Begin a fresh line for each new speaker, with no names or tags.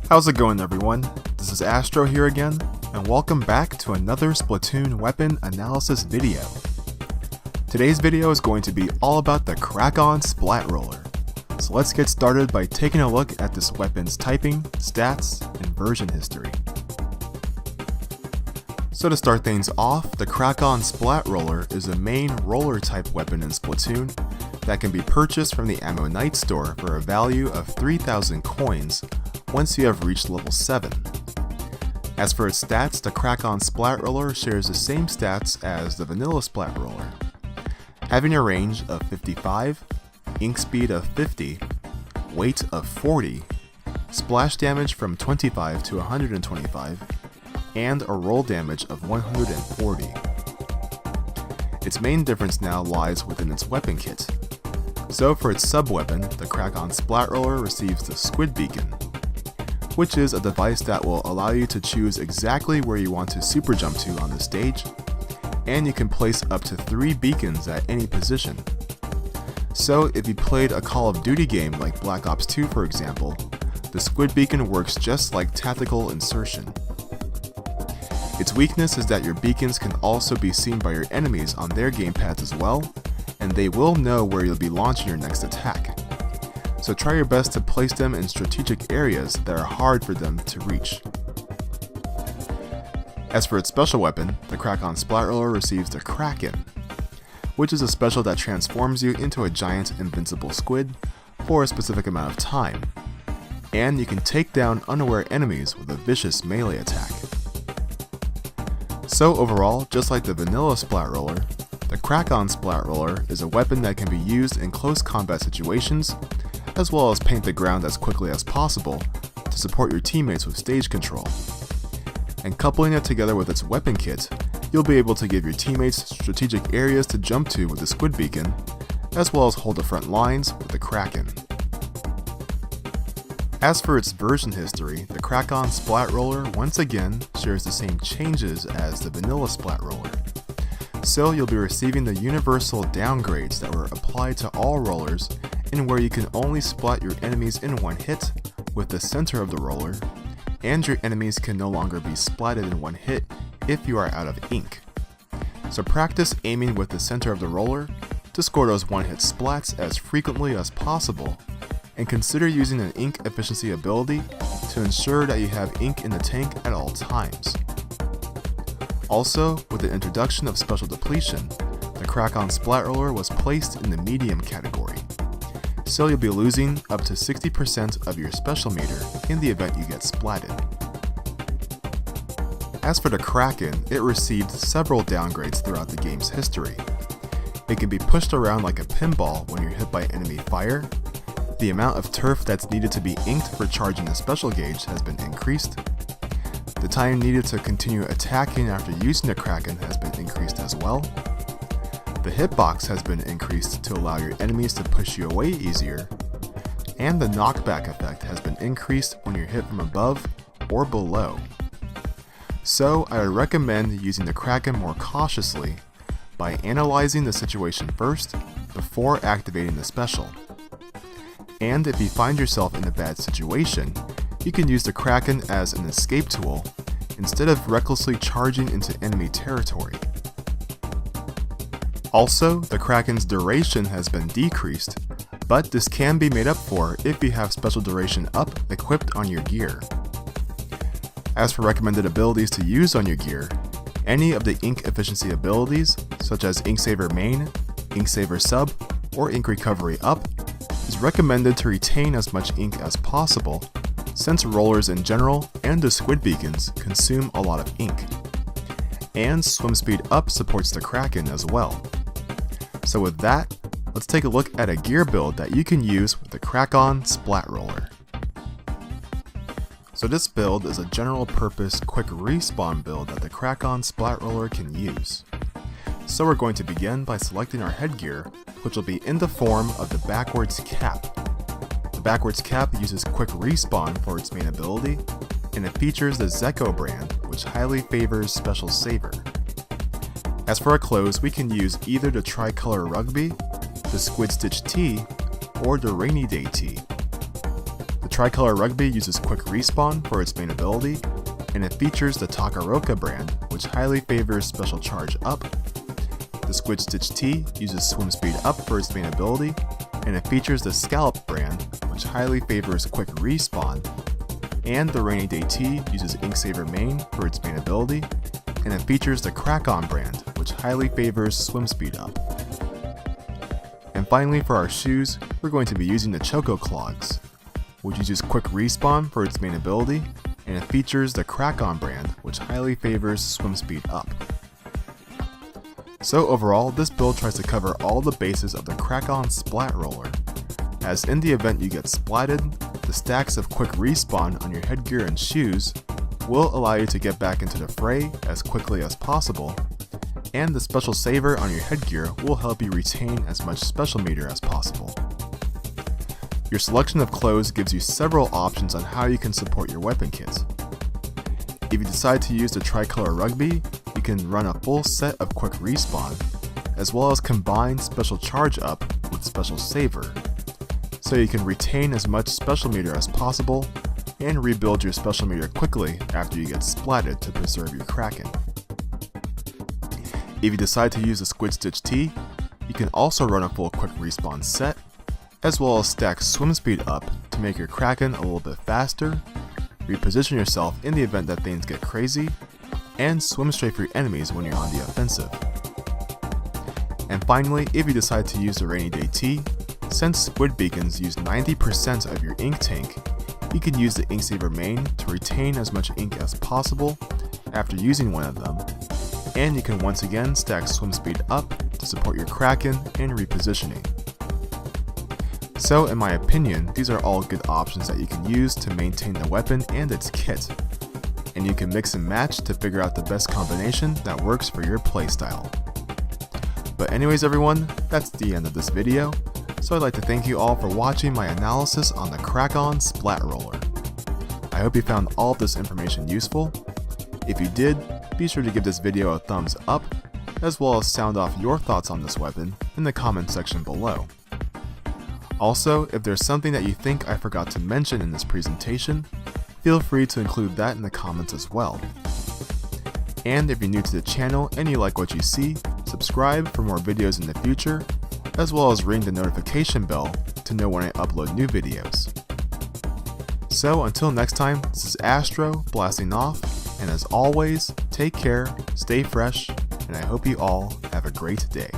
How's it going, everyone? This is Astro here again, and welcome back to another Splatoon weapon analysis video. Today's video is going to be all about the Krak-On Splat Roller. So let's get started by taking a look at this weapon's typing, stats, and version history. So to start things off, the Krak-On Splat Roller is a main roller type weapon in Splatoon that can be purchased from the Ammo Night store for a value of 3,000 coins once you have reached level 7. As for its stats, the Krak-On Splat Roller shares the same stats as the vanilla Splat Roller, having a range of 55, ink speed of 50, weight of 40, splash damage from 25 to 125, and a roll damage of 140. Its main difference now lies within its weapon kit. So for its sub-weapon, the Krak-On Splat Roller receives the Squid Beacon, which is a device that will allow you to choose exactly where you want to super jump to on the stage, and you can place up to 3 beacons at any position. So if you played a Call of Duty game like Black Ops 2 for example, the Squid Beacon works just like tactical insertion. Its weakness is that your beacons can also be seen by your enemies on their gamepads as well, and they will know where you'll be launching your next attack. So try your best to place them in strategic areas that are hard for them to reach. As for its special weapon, the Krak-On Splat Roller receives the Kraken, which is a special that transforms you into a giant invincible squid for a specific amount of time, and you can take down unaware enemies with a vicious melee attack. So overall, just like the vanilla Splat Roller, the Krak-On Splat Roller is a weapon that can be used in close combat situations, as well as paint the ground as quickly as possible to support your teammates with stage control. And coupling it together with its weapon kit, you'll be able to give your teammates strategic areas to jump to with the Squid Beacon, as well as hold the front lines with the Kraken. As for its version history, the Krak-On Splat Roller once again shares the same changes as the vanilla Splat Roller. So you'll be receiving the universal downgrades that were applied to all rollers, in where you can only splat your enemies in one hit with the center of the roller, and your enemies can no longer be splatted in one hit if you are out of ink. So practice aiming with the center of the roller to score those one-hit splats as frequently as possible, and consider using an ink efficiency ability to ensure that you have ink in the tank at all times. Also, with the introduction of Special Depletion, the Krak-On Splat Roller was placed in the medium category, so you'll be losing up to 60% of your special meter in the event you get splatted. As for the Kraken, it received several downgrades throughout the game's history. It can be pushed around like a pinball when you're hit by enemy fire, the amount of turf that's needed to be inked for charging the special gauge has been increased, the time needed to continue attacking after using the Kraken has been increased as well, the hitbox has been increased to allow your enemies to push you away easier, and the knockback effect has been increased when you're hit from above or below. So I would recommend using the Kraken more cautiously by analyzing the situation first before activating the special. And if you find yourself in a bad situation, you can use the Kraken as an escape tool instead of recklessly charging into enemy territory. Also, the Kraken's duration has been decreased, but this can be made up for if you have special duration up equipped on your gear. As for recommended abilities to use on your gear, any of the ink efficiency abilities, such as Ink Saver Main, Ink Saver Sub, or Ink Recovery Up, is recommended to retain as much ink as possible, since rollers in general and the Squid Beacons consume a lot of ink. And Swim Speed Up supports the Kraken as well. So with that, let's take a look at a gear build that you can use with the Krak-On Splat Roller. So this build is a general purpose quick respawn build that the Krak-On Splat Roller can use. So we're going to begin by selecting our headgear, which will be in the form of the backwards cap. The backwards cap uses quick respawn for its main ability, and it features the Zeko brand, which highly favors Special Saver. As for our clothes, we can use either the Tricolor Rugby, the Squid Stitch Tee, or the Rainy Day Tee. The Tricolor Rugby uses quick respawn for its main ability, and it features the Takaroka brand, which highly favors special charge up. The Squid Stitch T uses swim speed up for its main ability, and it features the Scallop brand, which highly favors quick respawn. And the Rainy Day T uses Ink Saver main for its main ability, and it features the Krak-On brand, which highly favors swim speed up. And finally, for our shoes, we're going to be using the Choco Clogs, which uses quick respawn for its main ability, and it features the Krak-On brand, which highly favors swim speed up. So overall, this build tries to cover all the bases of the Krak-On Splat Roller. As in the event you get splatted, the stacks of quick respawn on your headgear and shoes will allow you to get back into the fray as quickly as possible, and the special saver on your headgear will help you retain as much special meter as possible. Your selection of clothes gives you several options on how you can support your weapon kit. If you decide to use the Tricolor Rugby, you can run a full set of quick respawn, as well as combine special charge up with special saver, so you can retain as much special meter as possible and rebuild your special meter quickly after you get splatted to preserve your Kraken. If you decide to use the Squid Stitch T, you can also run a full quick respawn set, as well as stack swim speed up to make your Kraken a little bit faster, reposition yourself in the event that things get crazy, and swim straight for your enemies when you're on the offensive. And finally, if you decide to use the Rainy Day T, since Squid Beacons use 90% of your ink tank, you can use the Ink Saver main to retain as much ink as possible after using one of them, and you can once again stack swim speed up to support your Kraken and repositioning. So in my opinion, these are all good options that you can use to maintain the weapon and its kit, and you can mix and match to figure out the best combination that works for your playstyle. But anyways everyone, that's the end of this video, so I'd like to thank you all for watching my analysis on the Krak-On Splat Roller. I hope you found all of this information useful. If you did, be sure to give this video a thumbs up, as well as sound off your thoughts on this weapon in the comment section below. Also, if there's something that you think I forgot to mention in this presentation, feel free to include that in the comments as well. And if you're new to the channel and you like what you see, subscribe for more videos in the future, as well as ring the notification bell to know when I upload new videos. So until next time, this is Astro blasting off, and as always, take care, stay fresh, and I hope you all have a great day.